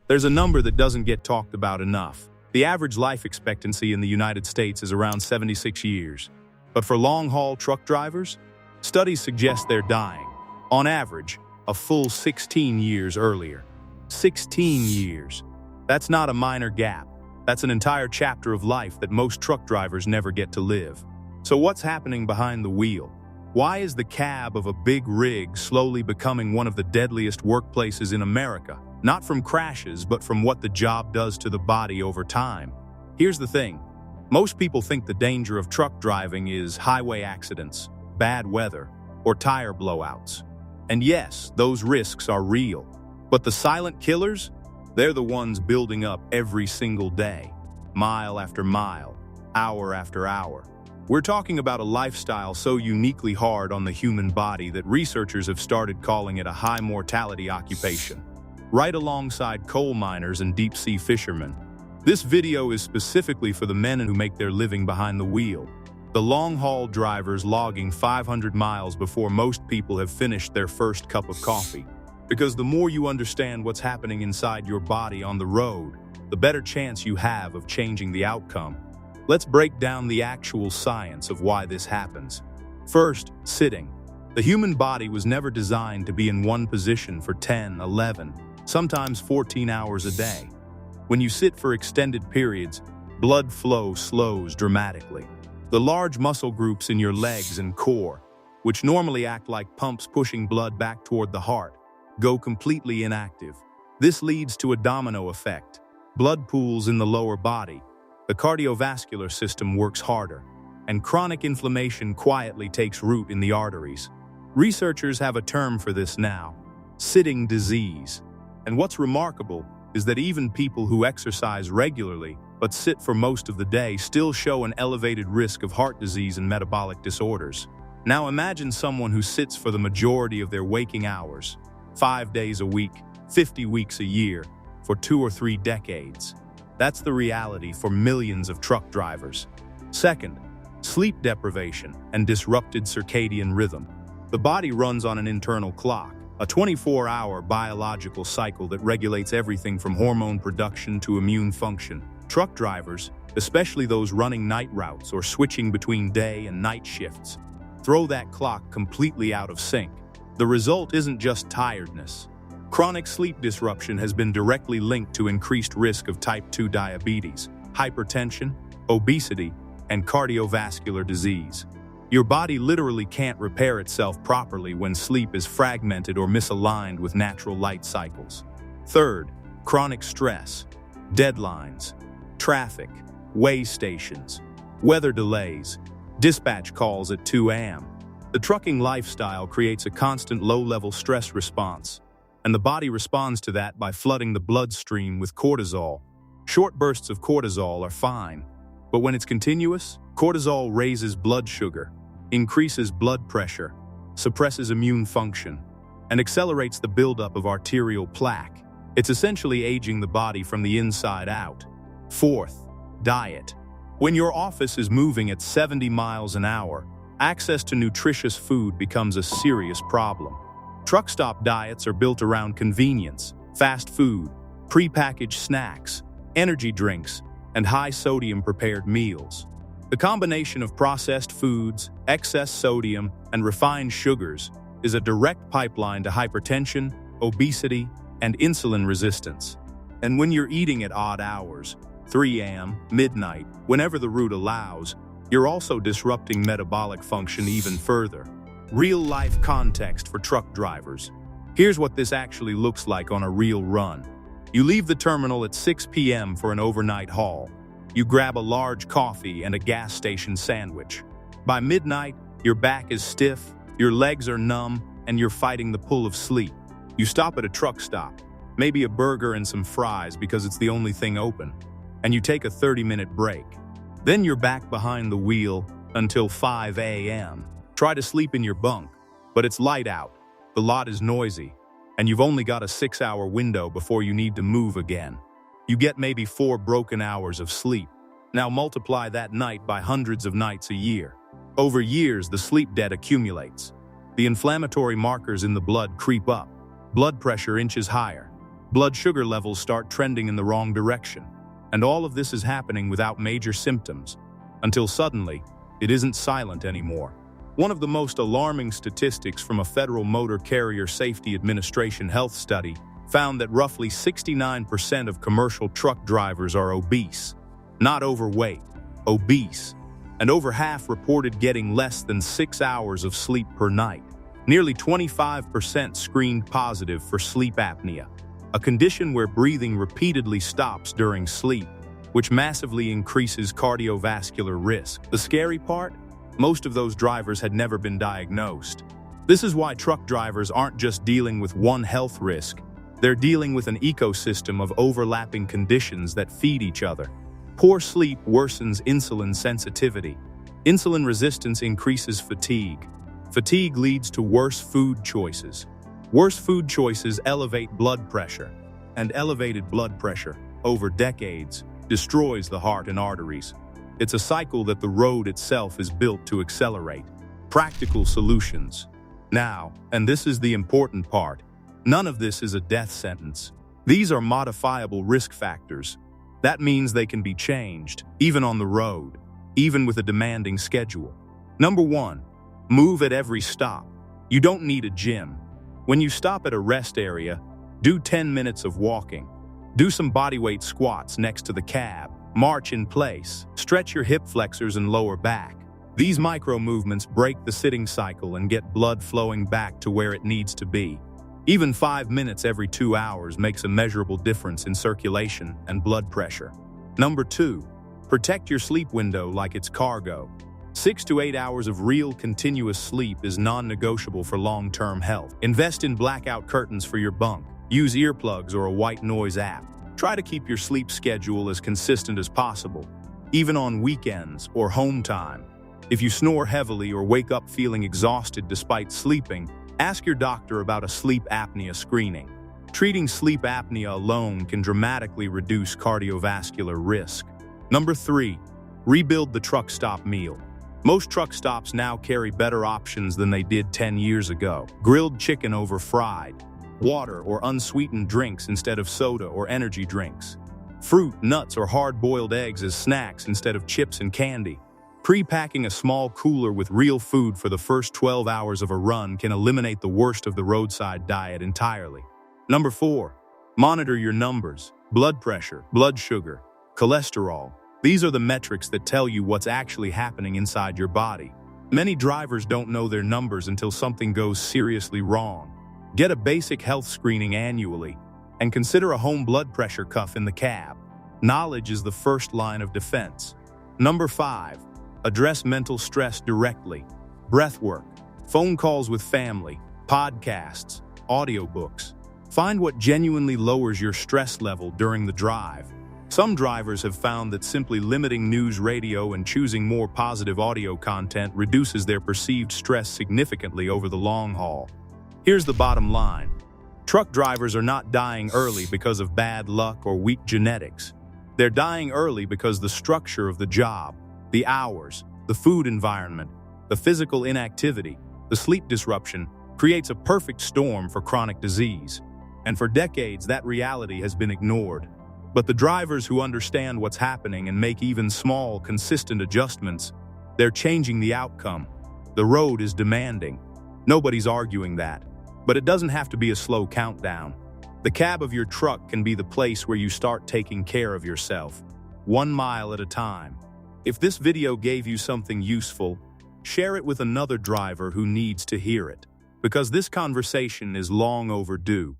There's a number that doesn't get talked about enough. The average life expectancy in the United States is around 76 years. But for long-haul truck drivers, studies suggest they're dying, on average, a full 16 years earlier. 16 years. That's not a minor gap. That's an entire chapter of life that most truck drivers never get to live. So what's happening behind the wheel? Why is the cab of a big rig slowly becoming one of the deadliest workplaces in America? Not from crashes, but from what the job does to the body over time. Here's the thing. Most people think the danger of truck driving is highway accidents, bad weather, or tire blowouts. And yes, those risks are real. But the silent killers? They're the ones building up every single day, mile after mile, hour after hour. We're talking about a lifestyle so uniquely hard on the human body that researchers have started calling it a high-mortality occupation, right alongside coal miners and deep-sea fishermen. This video is specifically for the men who make their living behind the wheel, the long-haul drivers logging 500 miles before most people have finished their first cup of coffee. Because the more you understand what's happening inside your body on the road, the better chance you have of changing the outcome. Let's break down the actual science of why this happens. First, sitting. The human body was never designed to be in one position for 10, 11, sometimes 14 hours a day. When you sit for extended periods, blood flow slows dramatically. The large muscle groups in your legs and core, which normally act like pumps pushing blood back toward the heart, go completely inactive. This leads to a domino effect. Blood pools in the lower body. The cardiovascular system works harder, and chronic inflammation quietly takes root in the arteries. Researchers have a term for this now: sitting disease. And what's remarkable is that even people who exercise regularly but sit for most of the day still show an elevated risk of heart disease and metabolic disorders. Now imagine someone who sits for the majority of their waking hours, 5 days a week, 50 weeks a year, for 2 or 3 decades. That's the reality for millions of truck drivers. Second, sleep deprivation and disrupted circadian rhythm. The body runs on an internal clock, a 24-hour biological cycle that regulates everything from hormone production to immune function. Truck drivers, especially those running night routes or switching between day and night shifts, throw that clock completely out of sync. The result isn't just tiredness. Chronic sleep disruption has been directly linked to increased risk of type 2 diabetes, hypertension, obesity, and cardiovascular disease. Your body literally can't repair itself properly when sleep is fragmented or misaligned with natural light cycles. Third, chronic stress, deadlines, traffic, way stations, weather delays, dispatch calls at 2 a.m. The trucking lifestyle creates a constant low-level stress response, and the body responds to that by flooding the bloodstream with cortisol. Short bursts of cortisol are fine, but when it's continuous, cortisol raises blood sugar, increases blood pressure, suppresses immune function, and accelerates the buildup of arterial plaque. It's essentially aging the body from the inside out. Fourth, diet. When your office is moving at 70 miles an hour, access to nutritious food becomes a serious problem. Truck stop diets are built around convenience, fast food, prepackaged snacks, energy drinks, and high-sodium prepared meals. The combination of processed foods, excess sodium, and refined sugars is a direct pipeline to hypertension, obesity, and insulin resistance. And when you're eating at odd hours, 3 a.m., midnight, whenever the route allows, you're also disrupting metabolic function even further. Real-life context for truck drivers. Here's what this actually looks like on a real run. You leave the terminal at 6 p.m. for an overnight haul. You grab a large coffee and a gas station sandwich. By midnight, your back is stiff, your legs are numb, and you're fighting the pull of sleep. You stop at a truck stop, maybe a burger and some fries because it's the only thing open, and you take a 30-minute break. Then you're back behind the wheel until 5 a.m. Try to sleep in your bunk, but it's light out, the lot is noisy, and you've only got a 6-hour window before you need to move again. You get maybe 4 broken hours of sleep. Now multiply that night by hundreds of nights a year. Over years, the sleep debt accumulates. The inflammatory markers in the blood creep up. Blood pressure inches higher. blood sugar levels start trending in the wrong direction. And all of this is happening without major symptoms, until suddenly, it isn't silent anymore. One of the most alarming statistics from a Federal Motor Carrier Safety Administration health study found that roughly 69% of commercial truck drivers are obese. Not overweight, obese. And over half reported getting less than 6 hours of sleep per night. Nearly 25% screened positive for sleep apnea, a condition where breathing repeatedly stops during sleep, which massively increases cardiovascular risk. The scary part? Most of those drivers had never been diagnosed. This is why truck drivers aren't just dealing with one health risk, they're dealing with an ecosystem of overlapping conditions that feed each other. Poor sleep worsens insulin sensitivity. Insulin resistance increases fatigue. Fatigue leads to worse food choices. Worse food choices elevate blood pressure. And elevated blood pressure, over decades, destroys the heart and arteries. It's a cycle that the road itself is built to accelerate. Practical solutions. Now, and this is the important part, none of this is a death sentence. These are modifiable risk factors. That means they can be changed, even on the road, even with a demanding schedule. Number 1, move at every stop. You don't need a gym. When you stop at a rest area, do 10 minutes of walking. Do some bodyweight squats next to the cab. March in place. Stretch your hip flexors and lower back. These micro movements break the sitting cycle and get blood flowing back to where it needs to be. Even 5 minutes every 2 hours makes a measurable difference in circulation and blood pressure. Number 2, protect your sleep window like it's cargo. 6 to 8 hours of real continuous sleep is non-negotiable for long-term health. Invest in blackout curtains for your bunk. Use earplugs or a white noise app. Try to keep your sleep schedule as consistent as possible, even on weekends or home time. If you snore heavily or wake up feeling exhausted despite sleeping, ask your doctor about a sleep apnea screening. Treating sleep apnea alone can dramatically reduce cardiovascular risk. Number 3, rebuild the truck stop meal. Most truck stops now carry better options than they did 10 years ago. Grilled chicken over fried, water or unsweetened drinks instead of soda or energy drinks, fruit, nuts, or hard-boiled eggs as snacks instead of chips and candy. Pre-packing a small cooler with real food for the first 12 hours of a run can eliminate the worst of the roadside diet entirely. Number 4, monitor your numbers. Blood pressure, blood sugar, cholesterol. These are the metrics that tell you what's actually happening inside your body. Many drivers don't know their numbers until something goes seriously wrong. Get a basic health screening annually, and consider a home blood pressure cuff in the cab. Knowledge is the first line of defense. Number 5, address mental stress directly. Breath work, phone calls with family, podcasts, audiobooks. Find what genuinely lowers your stress level during the drive. Some drivers have found that simply limiting news radio and choosing more positive audio content reduces their perceived stress significantly over the long haul. Here's the bottom line. Truck drivers are not dying early because of bad luck or weak genetics. They're dying early because the structure of the job, the hours, the food environment, the physical inactivity, the sleep disruption creates a perfect storm for chronic disease. And for decades, that reality has been ignored. But the drivers who understand what's happening and make even small, consistent adjustments, they're changing the outcome. The road is demanding. Nobody's arguing that. But it doesn't have to be a slow countdown. The cab of your truck can be the place where you start taking care of yourself, 1 mile at a time. If this video gave you something useful, share it with another driver who needs to hear it, because this conversation is long overdue.